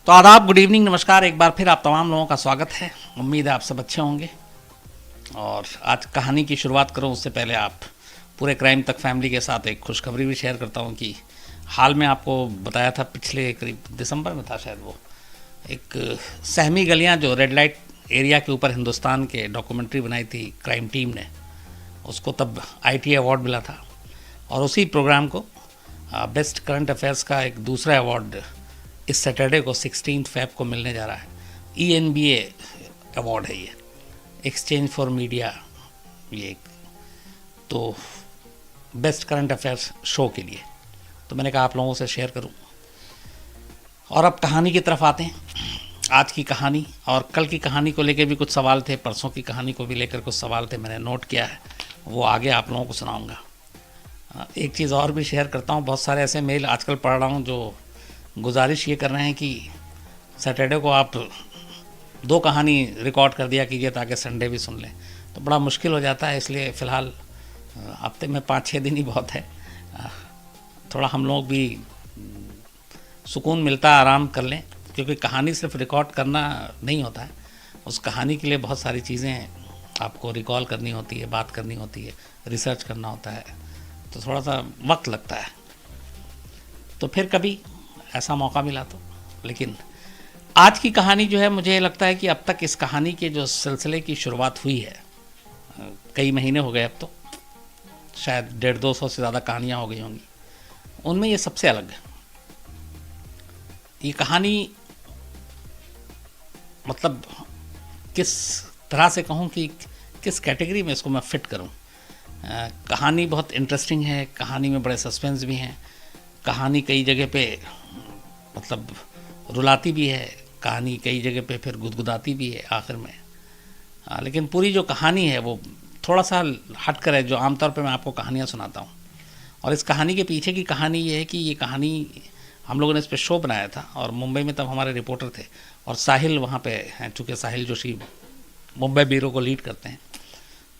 तो आदाब, good evening, नमस्कार। एक बार फिर आप तमाम लोगों का स्वागत है। उम्मीद है आप सब अच्छे होंगे। और आज कहानी की शुरुआत करूं उससे पहले आप पूरे क्राइम तक फैमिली के साथ एक खुशखबरी भी शेयर करता हूं कि हाल में आपको बताया था, पिछले करीब दिसंबर में था शायद, वो एक सहमी गलियां जो रेड लाइट एरिया के ऊपर हिंदुस्तान के डॉक्यूमेंट्री बनाई थी क्राइम टीम ने, उसको तब ITA अवार्ड मिला था। और उसी प्रोग्राम को बेस्ट करंट अफेयर्स का एक दूसरा अवार्ड इस सैटरडे को 16 फेब को मिलने जा रहा है। ENBA अवार्ड है ये, एक्सचेंज फॉर मीडिया, ये तो बेस्ट करंट अफेयर्स शो के लिए। तो मैंने कहा आप लोगों से शेयर करूं। और अब कहानी की तरफ आते हैं। आज की कहानी और कल की कहानी को लेकर भी कुछ सवाल थे, परसों की कहानी को भी लेकर कुछ सवाल थे, मैंने नोट किया है, वो आगे आप लोगों को सुनाऊंगा। एक चीज़ और भी शेयर करता हूँ, बहुत सारे ऐसे मेल आजकल पढ़ रहा हूँ जो गुजारिश ये कर रहे हैं कि सैटरडे को आप 2 कहानी रिकॉर्ड कर दिया कीजिए ताकि संडे भी सुन लें। तो बड़ा मुश्किल हो जाता है, इसलिए फ़िलहाल हफ्ते में 5-6 दिन ही बहुत है। थोड़ा हम लोग भी सुकून मिलता है, आराम कर लें, क्योंकि कहानी सिर्फ रिकॉर्ड करना नहीं होता है। उस कहानी के लिए बहुत सारी चीज़ें आपको रिकॉल करनी होती है, बात करनी होती है, रिसर्च करना होता है, तो थोड़ा सा वक्त लगता है। तो फिर कभी ऐसा मौका मिला तो। लेकिन आज की कहानी जो है, मुझे लगता है कि अब तक इस कहानी के जो सिलसिले की शुरुआत हुई है, कई महीने हो गए, अब तो शायद 150-200 से ज़्यादा कहानियाँ हो गई होंगी, उनमें ये सबसे अलग है। ये कहानी मतलब किस तरह से कहूँ कि किस कैटेगरी में इसको मैं फिट करूँ। कहानी बहुत इंटरेस्टिंग है, कहानी में बड़े सस्पेंस भी हैं, कहानी कई जगह पे मतलब रुलाती भी है, कहानी कई जगह पे फिर गुदगुदाती भी है आखिर में। लेकिन पूरी जो कहानी है वो थोड़ा सा हट कर है जो आमतौर पे मैं आपको कहानियाँ सुनाता हूँ। और इस कहानी के पीछे की कहानी ये है कि ये कहानी हम लोगों ने इस पर शो बनाया था, और मुंबई में तब हमारे रिपोर्टर थे, और साहिल वहाँ पे हैं, चूँकि साहिल जोशी मुंबई ब्यूरो को लीड करते हैं,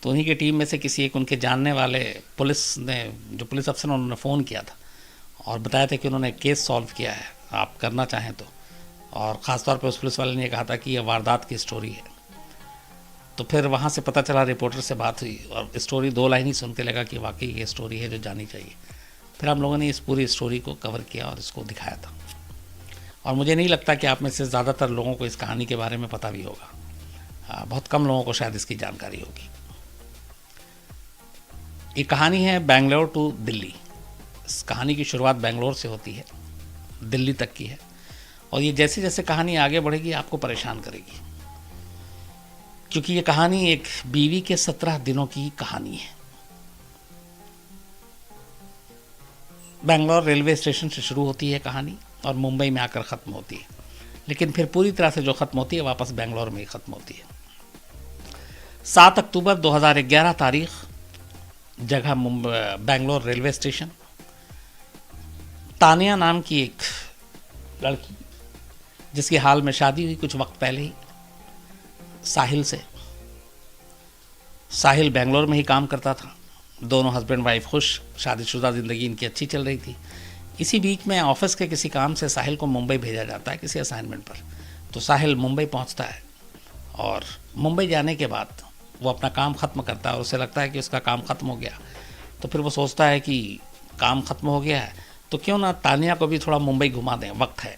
तो उन्हीं की टीम में से किसी एक उनके जानने वाले पुलिस ने, जो पुलिस अफसर ने, उन्होंने फ़ोन किया था और बताया था कि उन्होंने केस सॉल्व किया है, आप करना चाहें तो। और ख़ास तौर पे उस पुलिस वाले ने कहा था कि यह वारदात की स्टोरी है। तो फिर वहाँ से पता चला, रिपोर्टर से बात हुई और स्टोरी 2 लाइन ही सुन के लगा कि वाकई ये स्टोरी है जो जानी चाहिए। फिर हम लोगों ने इस पूरी स्टोरी को कवर किया और इसको दिखाया था। और मुझे नहीं लगता कि आप में से ज़्यादातर लोगों को इस कहानी के बारे में पता भी होगा। बहुत कम लोगों को शायद इसकी जानकारी होगी। ये कहानी है बेंगलोर टू दिल्ली। इस कहानी की शुरुआत बेंगलोर से होती है, दिल्ली तक की है, और ये जैसे जैसे कहानी आगे बढ़ेगी आपको परेशान करेगी, क्योंकि ये कहानी एक बीवी के 17 दिनों की कहानी है। बेंगलोर रेलवे स्टेशन से शुरू होती है कहानी और मुंबई में आकर ख़त्म होती है, लेकिन फिर पूरी तरह से जो ख़त्म होती है वापस बेंगलोर में ही ख़त्म होती है। 7 अक्टूबर 2011 तारीख, जगह बेंगलोर रेलवे स्टेशन। तानिया नाम की एक लड़की, जिसकी हाल में शादी हुई कुछ वक्त पहले ही साहिल से। साहिल बेंगलोर में ही काम करता था, दोनों हस्बैंड वाइफ खुश, शादीशुदा ज़िंदगी इनकी अच्छी चल रही थी। इसी बीच में ऑफिस के किसी काम से साहिल को मुंबई भेजा जाता है किसी असाइनमेंट पर। तो साहिल मुंबई पहुंचता है, और मुंबई जाने के बाद वो अपना काम ख़त्म करता है और उसे लगता है कि उसका काम ख़त्म हो गया। तो फिर वो सोचता है कि काम ख़त्म हो गया है तो क्यों ना तानिया को भी थोड़ा मुंबई घुमा दें, वक्त है।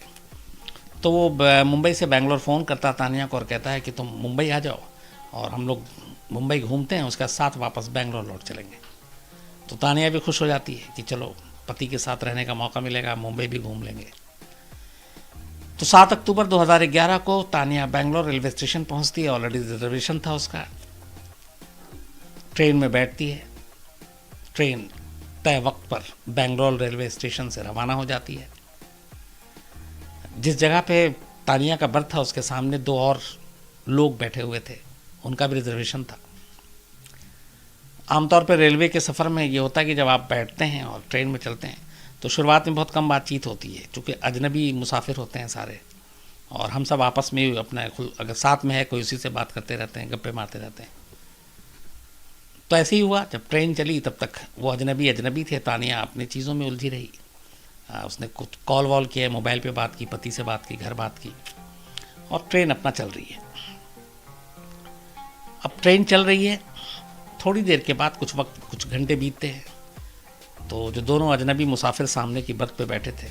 तो वो मुंबई से बेंगलोर फ़ोन करता है तानिया को और कहता है कि तुम मुंबई आ जाओ और हम लोग मुंबई घूमते हैं, उसके साथ वापस बेंगलोर लौट चलेंगे। तो तानिया भी खुश हो जाती है कि चलो पति के साथ रहने का मौका मिलेगा, मुंबई भी घूम लेंगे। तो 7 अक्टूबर 2011 को तानिया बेंगलोर रेलवे स्टेशन पहुंचती है, ऑलरेडी रिजर्वेशन था उसका। ट्रेन में बैठती है, ट्रेन तय वक्त पर बेंगलोर रेलवे स्टेशन से रवाना हो जाती है। जिस जगह पे तानिया का बर्थ था उसके सामने 2 और लोग बैठे हुए थे, उनका भी रिजर्वेशन था। आमतौर पर रेलवे के सफ़र में ये होता है कि जब आप बैठते हैं और ट्रेन में चलते हैं तो शुरुआत में बहुत कम बातचीत होती है, क्योंकि अजनबी मुसाफिर होते हैं सारे, और हम सब आपस में अपना अगर साथ में है कोई उसी से बात करते रहते हैं, गप्पे मारते रहते हैं। तो ऐसे ही हुआ, जब ट्रेन चली तब तक वो अजनबी थे, तानिया अपनी चीज़ों में उलझी रही। उसने कुछ कॉल वॉल किया, मोबाइल पे बात की, पति से बात की, घर बात की, और ट्रेन अपना चल रही है। अब ट्रेन चल रही है, थोड़ी देर के बाद कुछ घंटे बीतते हैं, तो जो दोनों अजनबी मुसाफिर सामने की बर्थ पे बैठे थे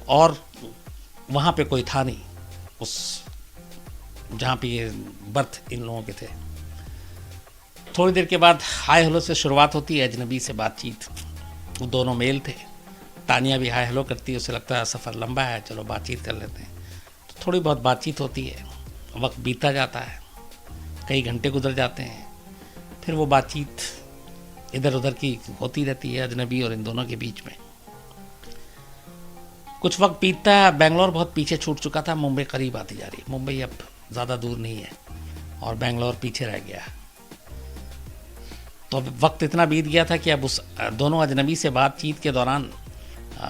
और वहाँ पे कोई था नहीं, उस जहाँ पे ये बर्थ इन लोगों के थे। थोड़ी देर के बाद हाय हेलो से शुरुआत होती है, अजनबी से बातचीत। वो दोनों मेल थे, तानिया भी हाय हेलो करती है, उसे लगता है सफ़र लंबा है, चलो बातचीत कर लेते हैं। तो थोड़ी बहुत बातचीत होती है, वक्त बीतता जाता है, कई घंटे गुजर जाते हैं, फिर वो बातचीत इधर उधर की होती रहती है अजनबी और इन दोनों के बीच में। कुछ वक्त बीतता है, बेंगलोर बहुत पीछे छूट चुका था, मुंबई करीब आती जा रही है। मुंबई अब ज़्यादा दूर नहीं है और बेंगलोर पीछे रह गया। तो अब वक्त इतना बीत गया था कि अब उस दोनों अजनबी से बातचीत के दौरान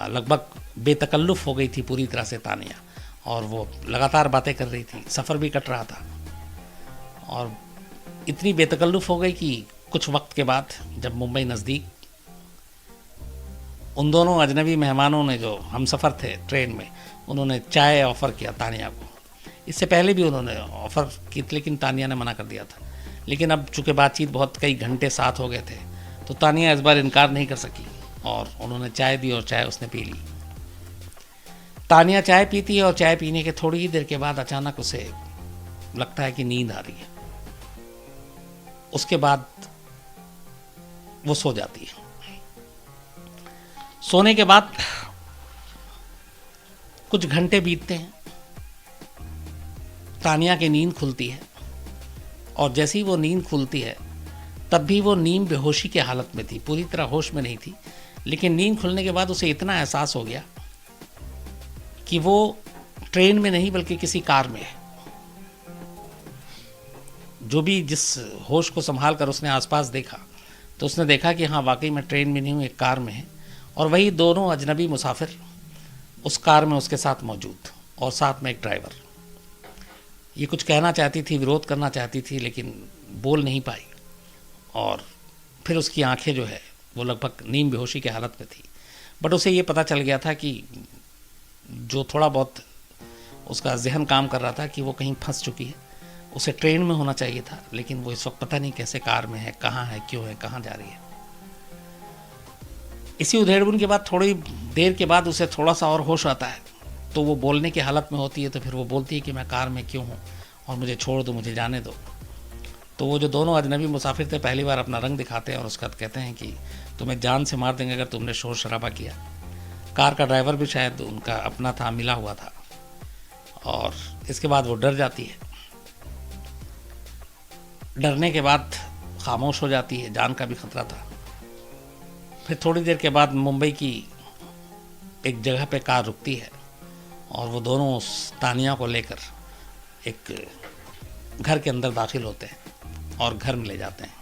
लगभग बेतकल्लुफ़ हो गई थी पूरी तरह से तानिया, और वो लगातार बातें कर रही थी, सफ़र भी कट रहा था, और इतनी बेतकल्लुफ़ हो गई कि कुछ वक्त के बाद जब मुंबई नज़दीक, उन दोनों अजनबी मेहमानों ने, जो हम सफ़र थे ट्रेन में, उन्होंने चाय ऑफ़र किया तानिया को। इससे पहले भी उन्होंने ऑफ़र की, लेकिन तानिया ने मना कर दिया था। लेकिन अब चूँकि बातचीत बहुत कई घंटे साथ हो गए थे, तो तानिया इस बार इनकार नहीं कर सकी और उन्होंने चाय दी और चाय उसने पी ली। तानिया चाय पीती है और चाय पीने के थोड़ी ही देर के बाद अचानक उसे लगता है कि नींद आ रही है। उसके बाद वो सो जाती है। सोने के बाद कुछ घंटे बीतते हैं, तानिया की नींद खुलती है, और जैसे ही वो नींद खुलती है तब भी वो नींद बेहोशी की हालत में थी, पूरी तरह होश में नहीं थी। लेकिन नींद खुलने के बाद उसे इतना एहसास हो गया कि वो ट्रेन में नहीं बल्कि किसी कार में है। जो भी जिस होश को संभाल कर उसने आसपास देखा, तो उसने देखा कि हाँ वाकई मैं ट्रेन में नहीं हूँ, एक कार में है, और वही दोनों अजनबी मुसाफिर उस कार में उसके साथ मौजूद, और साथ में एक ड्राइवर। ये कुछ कहना चाहती थी, विरोध करना चाहती थी, लेकिन बोल नहीं पाई, और फिर उसकी आंखें जो है वो लगभग नींद बेहोशी की हालत में थी। बट उसे ये पता चल गया था कि जो थोड़ा बहुत उसका जहन काम कर रहा था कि वो कहीं फंस चुकी है, उसे ट्रेन में होना चाहिए था, लेकिन वो इस वक्त पता नहीं कैसे कार में है, कहाँ है, क्यों है, कहाँ जा रही है। इसी उधेड़बुन के बाद थोड़ी देर के बाद उसे थोड़ा सा और होश आता है, तो वो बोलने की हालत में होती है। तो फिर वो बोलती है कि मैं कार में क्यों हूँ और मुझे छोड़ दो, मुझे जाने दो। तो वो जो दोनों अजनबी मुसाफिर थे पहली बार अपना रंग दिखाते हैं और उसका कहते हैं कि तुम्हें जान से मार देंगे अगर तुमने शोर शराबा किया। कार का ड्राइवर भी शायद उनका अपना था, मिला हुआ था, और इसके बाद वो डर जाती है। डरने के बाद खामोश हो जाती है, जान का भी खतरा था। फिर थोड़ी देर के बाद मुंबई की एक जगह पे कार रुकती है और वो दोनों उस तानिया को लेकर एक घर के अंदर दाखिल होते हैं और घर में ले जाते हैं।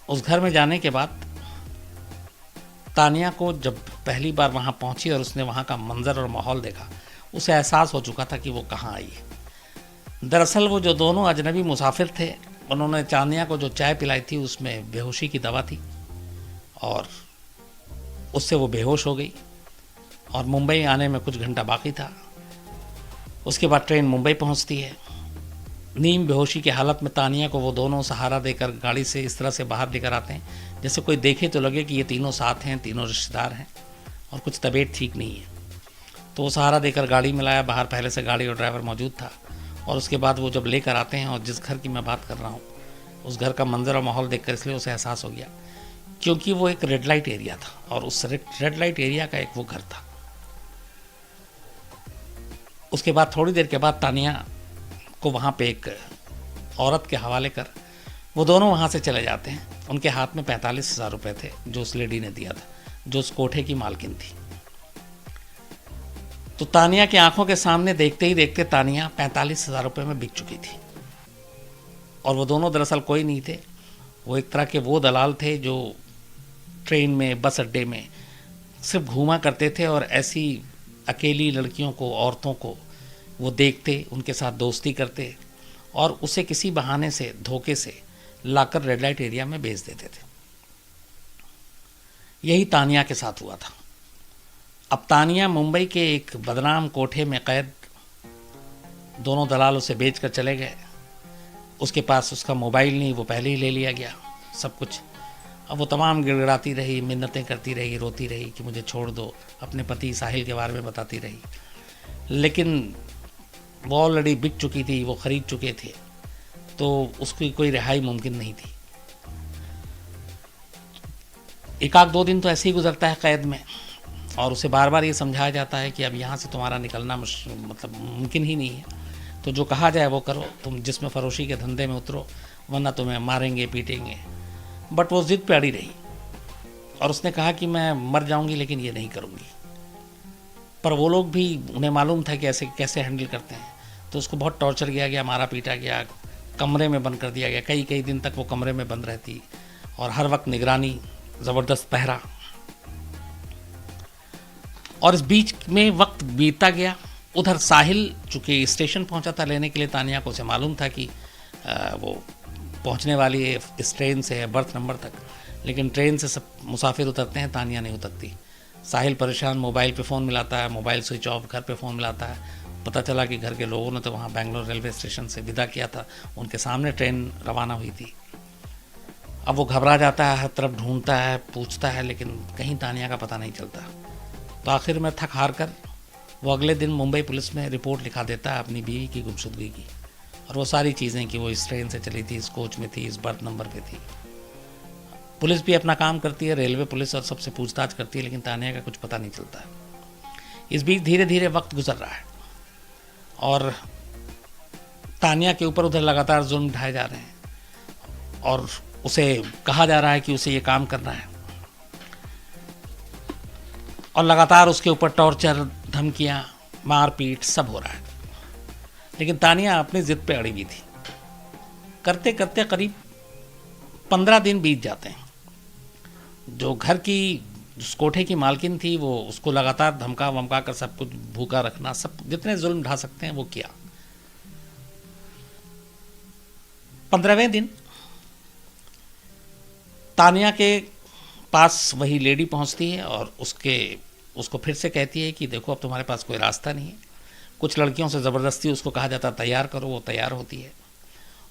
उस घर में जाने के बाद तानिया को जब पहली बार वहाँ पहुँची और उसने वहाँ का मंजर और माहौल देखा, उसे एहसास हो चुका था कि वो कहाँ आई है। दरअसल वो जो दोनों अजनबी मुसाफिर थे, उन्होंने तानिया को जो चाय पिलाई थी उसमें बेहोशी की दवा थी, और उससे वो बेहोश हो गई, और मुंबई आने में कुछ घंटा बाकी था। उसके बाद ट्रेन मुंबई पहुंचती है। नींद बेहोशी की हालत में तानिया को वो दोनों सहारा देकर गाड़ी से इस तरह से बाहर लेकर आते हैं जैसे कोई देखे तो लगे कि ये तीनों साथ हैं, तीनों रिश्तेदार हैं, और कुछ तबीयत ठीक नहीं है। तो वो सहारा देकर गाड़ी में लाया, बाहर पहले से गाड़ी और ड्राइवर मौजूद था। और उसके बाद वो जब लेकर आते हैं, और जिस घर की मैं बात कर रहा हूँ उस घर का मंजर और माहौल देखकर इसलिए उसे एहसास हो गया क्योंकि वो एक रेड लाइट एरिया था, और उस रेड लाइट एरिया का एक वो घर था। उसके बाद थोड़ी देर के बाद तानिया को वहाँ पे एक औरत के हवाले कर वो दोनों वहाँ से चले जाते हैं। उनके हाथ में 45,000 रुपये थे जो उस लेडी ने दिया था, जो उस कोठे की मालकिन थी। तो तानिया की आंखों के सामने देखते ही देखते तानिया 45,000 रुपये में बिक चुकी थी। और वो दोनों दरअसल कोई नहीं थे, वो एक तरह के वो दलाल थे जो ट्रेन में, बस अड्डे में सिर्फ घूमा करते थे और ऐसी अकेली लड़कियों को, औरतों को वो देखते, उनके साथ दोस्ती करते और उसे किसी बहाने से, धोखे से लाकर रेड लाइट एरिया में बेच देते थे। यही तानिया के साथ हुआ था। अब तानिया मुंबई के एक बदनाम कोठे में कैद, दोनों दलाल उसे बेच कर चले गए। उसके पास उसका मोबाइल नहीं, वो पहले ही ले लिया गया सब कुछ। अब वो तमाम गिड़गिड़ाती रही, मिन्नतें करती रही, रोती रही कि मुझे छोड़ दो, अपने पति साहिल के बारे में बताती रही। लेकिन वो ऑलरेडी बिक चुकी थी, वो ख़रीद चुके थे, तो उसकी कोई रिहाई मुमकिन नहीं थी। एक आध दो दिन तो ऐसे ही गुजरता है कैद में, और उसे बार बार ये समझाया जाता है कि अब यहाँ से तुम्हारा निकलना मतलब मुमकिन ही नहीं है। तो जो कहा जाए वो करो, तुम जिसमें फरोशी के धंधे में उतरो, वरना तुम्हें मारेंगे पीटेंगे। बट वो ज़िद पे अड़ी रही और उसने कहा कि मैं मर जाऊंगी लेकिन ये नहीं करूंगी। पर वो लोग भी, उन्हें मालूम था कि ऐसे कैसे हैंडल करते हैं, तो उसको बहुत टॉर्चर किया गया, मारा पीटा गया, कमरे में बंद कर दिया गया। कई कई दिन तक वो कमरे में बंद रहती और हर वक्त निगरानी, ज़बरदस्त पहरा। और इस बीच में वक्त बीतता गया। उधर साहिल चूँकि स्टेशन पहुंचा था लेने के लिए तानिया को, उसे मालूम था कि वो पहुंचने वाली है इस ट्रेन से है बर्थ नंबर तक, लेकिन ट्रेन से सब मुसाफिर उतरते हैं, तानिया नहीं उतरती। साहिल परेशान, मोबाइल पे फ़ोन मिलाता है, मोबाइल स्विच ऑफ, घर पे फ़ोन मिलाता है। पता चला कि घर के लोगों ने तो वहाँ बेंगलोर रेलवे स्टेशन से विदा किया था, उनके सामने ट्रेन रवाना हुई थी। अब वो घबरा जाता है, हर तरफ ढूंढता है, पूछता है, लेकिन कहीं तानिया का पता नहीं चलता। तो आखिर में थक हार कर वो अगले दिन मुंबई पुलिस में रिपोर्ट लिखा देता है अपनी बीवी की गुमशुदगी की, और वो सारी चीज़ें कि वो इस ट्रेन से चली थी, इस कोच में थी, इस बर्थ नंबर पे थी। पुलिस भी अपना काम करती है, रेलवे पुलिस, और सबसे पूछताछ करती है, लेकिन तानिया का कुछ पता नहीं चलता। इस बीच धीरे धीरे वक्त गुजर रहा है और तानिया के ऊपर उधर लगातार जुल्म ढाए जा रहे हैं, और उसे कहा जा रहा है कि उसे ये काम करना है, और लगातार उसके ऊपर टॉर्चर, धमकियाँ, मारपीट सब हो रहा है। लेकिन तानिया अपनी ज़िद पे अड़ी हुई थी। करते करते करीब 15 दिन बीत जाते हैं। जो घर की, उस कोठे की मालकिन थी, वो उसको लगातार धमका वमका कर सब कुछ भूखा रखना, सब जितने जुल्म ढा सकते हैं वो किया। 15वें दिन तानिया के पास वही लेडी पहुंचती है और उसको फिर से कहती है कि देखो अब तुम्हारे पास कोई रास्ता नहीं है। कुछ लड़कियों से ज़बरदस्ती उसको कहा जाता है तैयार करो, वो तैयार होती है,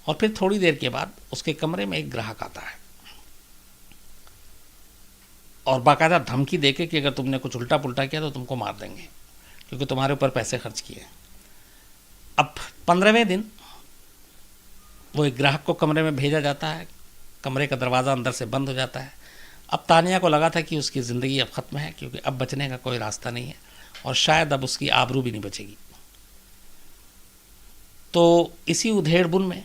और फिर थोड़ी देर के बाद उसके कमरे में एक ग्राहक आता है और बाकायदा धमकी देके कि अगर तुमने कुछ उल्टा पुल्टा किया तो तुमको मार देंगे, क्योंकि तुम्हारे ऊपर पैसे खर्च किए। अब 15वें दिन वो एक ग्राहक को कमरे में भेजा जाता है, कमरे का दरवाज़ा अंदर से बंद हो जाता है। अब तानिया को लगा था कि उसकी ज़िंदगी अब ख़त्म है, क्योंकि अब बचने का कोई रास्ता नहीं है और शायद अब उसकी आबरू भी नहीं बचेगी। तो इसी उधेड़-बुन में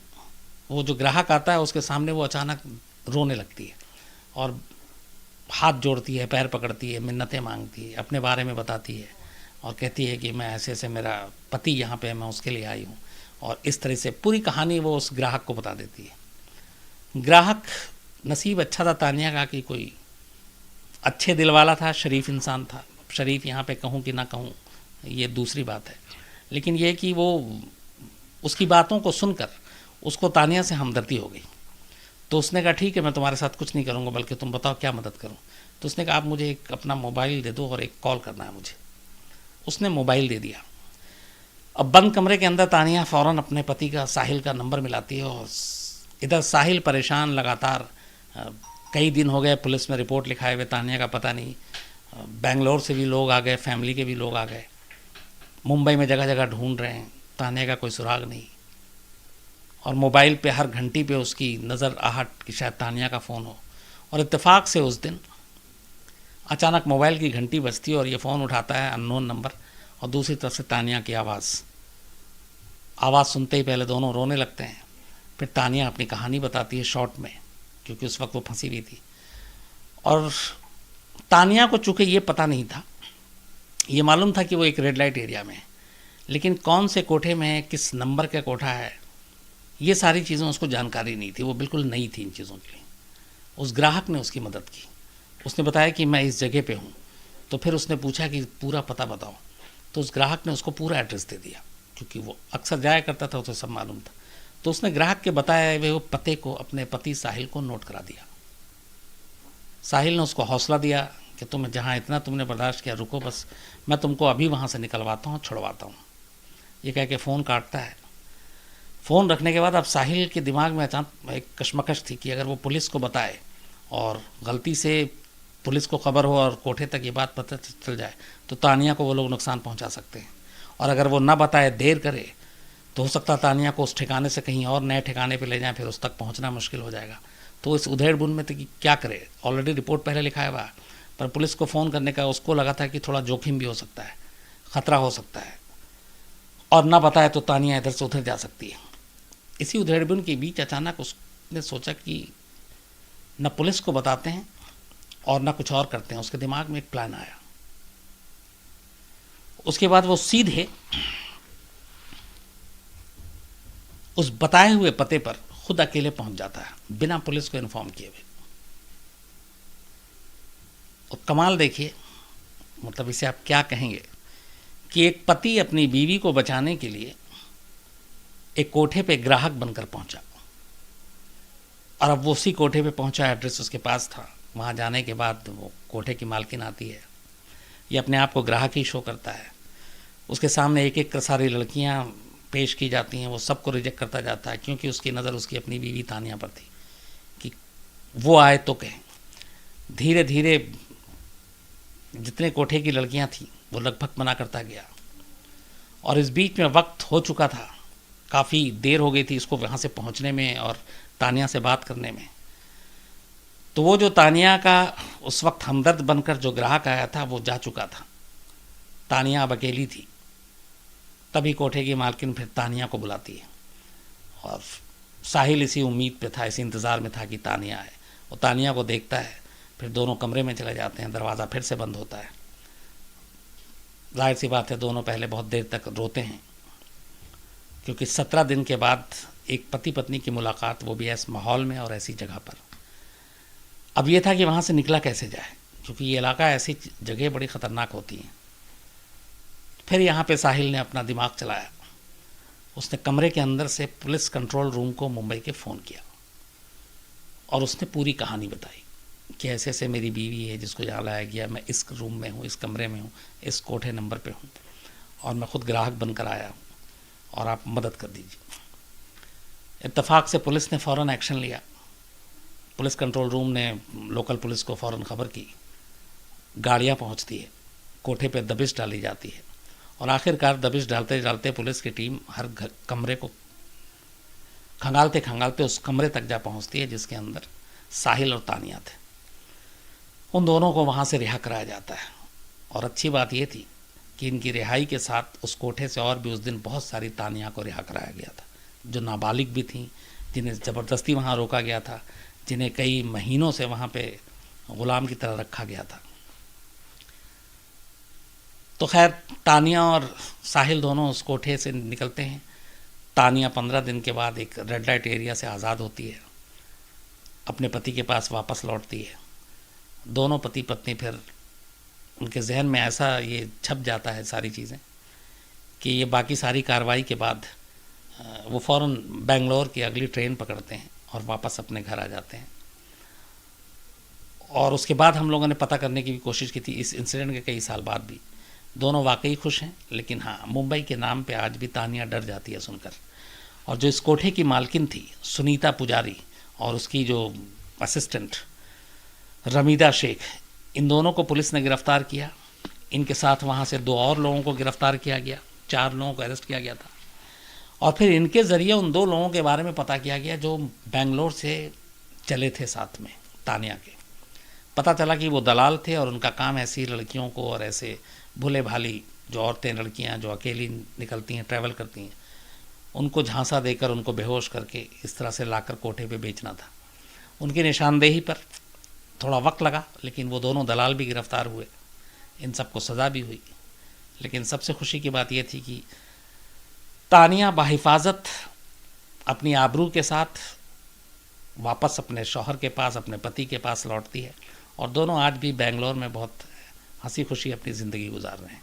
वो जो ग्राहक आता है उसके सामने वो अचानक रोने लगती है और हाथ जोड़ती है, पैर पकड़ती है, मिन्नतें मांगती है, अपने बारे में बताती है और कहती है कि मैं ऐसे ऐसे, मेरा पति यहाँ पे है, मैं उसके लिए आई हूँ, और इस तरह से पूरी कहानी वो उस ग्राहक को बता देती है। ग्राहक नसीब अच्छा था तानिया का कि कोई अच्छे दिल वाला था, शरीफ इंसान था। शरीफ यहाँ पे कहूँ कि ना कहूँ ये दूसरी बात है, लेकिन ये कि वो उसकी बातों को सुनकर उसको तानिया से हमदर्दी हो गई। तो उसने कहा ठीक है, मैं तुम्हारे साथ कुछ नहीं करूँगा, बल्कि तुम बताओ क्या मदद करूँ। तो उसने कहा आप मुझे एक अपना मोबाइल दे दो और एक कॉल करना है मुझे। उसने मोबाइल दे दिया। अब बंद कमरे के अंदर तानिया फ़ौरन अपने पति का, साहिल का नंबर मिलाती है, और इधर साहिल परेशान, लगातार कई दिन हो गए पुलिस में रिपोर्ट लिखाए हुए, तानिया का पता नहीं। बेंगलोर से भी लोग आ गए, फैमिली के भी लोग आ गए, मुंबई में जगह जगह ढूंढ रहे हैं, तानिया का कोई सुराग नहीं। और मोबाइल पे हर घंटी पे उसकी नज़र आहट कि शायद तानिया का फ़ोन हो। और इत्तेफाक से उस दिन अचानक मोबाइल की घंटी बजती है और ये फ़ोन उठाता है अननोन नंबर, और दूसरी तरफ से तानिया की आवाज़ सुनते ही पहले दोनों रोने लगते हैं। फिर तानिया अपनी कहानी बताती है शॉर्ट में, क्योंकि उस वक्त वो फंसी हुई थी। और तानिया को चूँकि ये पता नहीं था, ये मालूम था कि वो एक रेड लाइट एरिया में है, लेकिन कौन से कोठे में है, किस नंबर का कोठा है, ये सारी चीज़ें उसको जानकारी नहीं थी। वो बिल्कुल नई थी इन चीज़ों के लिए। उस ग्राहक ने उसकी मदद की। उसने बताया कि मैं इस जगह पे हूँ। तो फिर उसने पूछा कि पूरा पता बताओ। तो उस ग्राहक ने उसको पूरा एड्रेस दे दिया, क्योंकि वो अक्सर जाया करता था, उसे सब मालूम था। तो उसने ग्राहक के बताया हुए वो पते को अपने पति साहिल को नोट करा दिया। साहिल ने उसको हौसला दिया कि तुम जहाँ इतना तुमने बर्दाश्त किया, रुको बस, मैं तुमको अभी वहाँ से निकलवाता हूँ, छुड़वाता हूँ। ये कह के फ़ोन काटता है। फ़ोन रखने के बाद अब साहिल के दिमाग में अचानक एक कशमकश थी कि अगर वो पुलिस को बताए और गलती से पुलिस को खबर हो और कोठे तक ये बात पता चल जाए तो तानिया को वो लोग नुकसान पहुंचा सकते हैं, और अगर वो ना बताए, देर करे, तो हो सकता है तानिया को उस ठिकाने से कहीं और नए ठिकाने पे ले जाएं, फिर उस तक पहुंचना मुश्किल हो जाएगा। तो इस उधेड़-बुन में तो कि क्या करे, ऑलरेडी रिपोर्ट पहले लिखाया हुआ, पर पुलिस को फ़ोन करने का उसको लगा था कि थोड़ा जोखिम भी हो सकता है, ख़तरा हो सकता है, और ना बताए तो तानिया इधर से उधर जा सकती है। इसी उधेड़-बुन के बीच अचानक उसने सोचा कि न पुलिस को बताते हैं और न कुछ और करते हैं। उसके दिमाग में एक प्लान आया। उसके बाद वो सीधे उस बताए हुए पते पर खुद अकेले पहुंच जाता है, बिना पुलिस को इन्फॉर्म किए हुए। और कमाल देखिए, मतलब इसे आप क्या कहेंगे कि एक पति अपनी बीवी को बचाने के लिए एक कोठे पे ग्राहक बनकर पहुंचा, और अब वो उसी कोठे पे पहुंचा, एड्रेस उसके पास था। वहां जाने के बाद वो कोठे की मालकिन आती है, ये अपने आप को ग्राहक ही शो करता है। उसके सामने एक एक कर सारी लड़कियां पेश की जाती हैं, वो सबको रिजेक्ट करता जाता है, क्योंकि उसकी नज़र उसकी अपनी बीवी तानिया पर थी कि वो आए तो कहें। धीरे धीरे जितने कोठे की लड़कियां थीं वो लगभग मना करता गया, और इस बीच में वक्त हो चुका था, काफ़ी देर हो गई थी इसको वहाँ से पहुँचने में और तानिया से बात करने में। तो वो जो तानिया का उस वक्त हमदर्द बनकर जो ग्राहक आया था वो जा चुका था। तानिया अब अकेली थी। तभी कोठे की मालकिन फिर तानिया को बुलाती है, और साहिल इसी उम्मीद पे था, इसी इंतज़ार में था कि तानिया आए। वो तानिया को देखता है, फिर दोनों कमरे में चले जाते हैं। दरवाज़ा फिर से बंद होता है। जाहिर सी बात है दोनों पहले बहुत देर तक रोते हैं, क्योंकि 17 दिन के बाद एक पति पत्नी की मुलाकात, वो भी ऐसे माहौल में और ऐसी जगह पर। अब ये था कि वहाँ से निकला कैसे जाए, क्योंकि ये इलाका, ऐसी जगह बड़ी ख़तरनाक होती हैं। फिर यहाँ पे साहिल ने अपना दिमाग चलाया। उसने कमरे के अंदर से पुलिस कंट्रोल रूम को मुंबई के फ़ोन किया, और उसने पूरी कहानी बताई कि ऐसे ऐसे मेरी बीवी है जिसको यहाँ लाया गया, मैं इस रूम में हूँ, इस कमरे में हूँ, इस कोठे नंबर पे हूँ, और मैं ख़ुद ग्राहक बनकर आया हूँ, और आप मदद कर दीजिए। इत्तेफाक से पुलिस ने फ़ौरन एक्शन लिया। पुलिस कंट्रोल रूम ने लोकल पुलिस को फ़ौरन खबर की। गाड़ियाँ पहुँचती है, कोठे पे दबिश डाली जाती है, और आखिरकार दबिश डालते डालते पुलिस की टीम हर कमरे को खंगालते खंगालते उस कमरे तक जा पहुँचती है जिसके अंदर साहिल और तानिया थे। उन दोनों को वहाँ से रिहा कराया जाता है, और अच्छी बात ये थी कि इनकी रिहाई के साथ उस कोठे से और भी उस दिन बहुत सारी तानिया को रिहा कराया गया था, जो नाबालिग भी थीं, जिन्हें ज़बरदस्ती वहाँ रोका गया था, जिन्हें कई महीनों से वहाँ पे ग़ुलाम की तरह रखा गया था। तो खैर तानिया और साहिल दोनों उस कोठे से निकलते हैं। तानिया 15 दिन के बाद एक रेड लाइट एरिया से आज़ाद होती है, अपने पति के पास वापस लौटती है। दोनों पति पत्नी फिर उनके जहन में ऐसा ये छप जाता है सारी चीज़ें कि ये बाकी सारी कार्रवाई के बाद वो फ़ौरन बेंगलोर की अगली ट्रेन पकड़ते हैं और वापस अपने घर आ जाते हैं। और उसके बाद हम लोगों ने पता करने की भी कोशिश की थी इस इंसिडेंट के कई साल बाद भी। दोनों वाकई खुश हैं, लेकिन हाँ, मुंबई के नाम पे आज भी तानिया डर जाती है सुनकर। और जो इस कोठे की मालकिन थी सुनीता पुजारी, और उसकी जो असिस्टेंट रमीदा शेख, इन दोनों को पुलिस ने गिरफ़्तार किया। इनके साथ वहाँ से 2 और लोगों को गिरफ़्तार किया गया, 4 लोगों को अरेस्ट किया गया था। और फिर इनके ज़रिए उन 2 लोगों के बारे में पता किया गया जो बेंगलोर से चले थे साथ में तानिया के। पता चला कि वो दलाल थे, और उनका काम ऐसी लड़कियों को और ऐसे भोले भाली जो औरतें, लड़कियां जो अकेली निकलती हैं, ट्रैवल करती हैं, उनको झांसा देकर, उनको बेहोश करके इस तरह से लाकर कोठे पे बेचना था। उनकी निशानदेही पर थोड़ा वक्त लगा, लेकिन वो दोनों दलाल भी गिरफ़्तार हुए, इन सबको सज़ा भी हुई। लेकिन सबसे खुशी की बात यह थी कि तानिया बाहिफाजत अपनी आबरू के साथ वापस अपने शौहर के पास, अपने पति के पास लौटती है, और दोनों आज भी बेंगलोर में बहुत हंसी खुशी अपनी ज़िंदगी गुजार रहे हैं।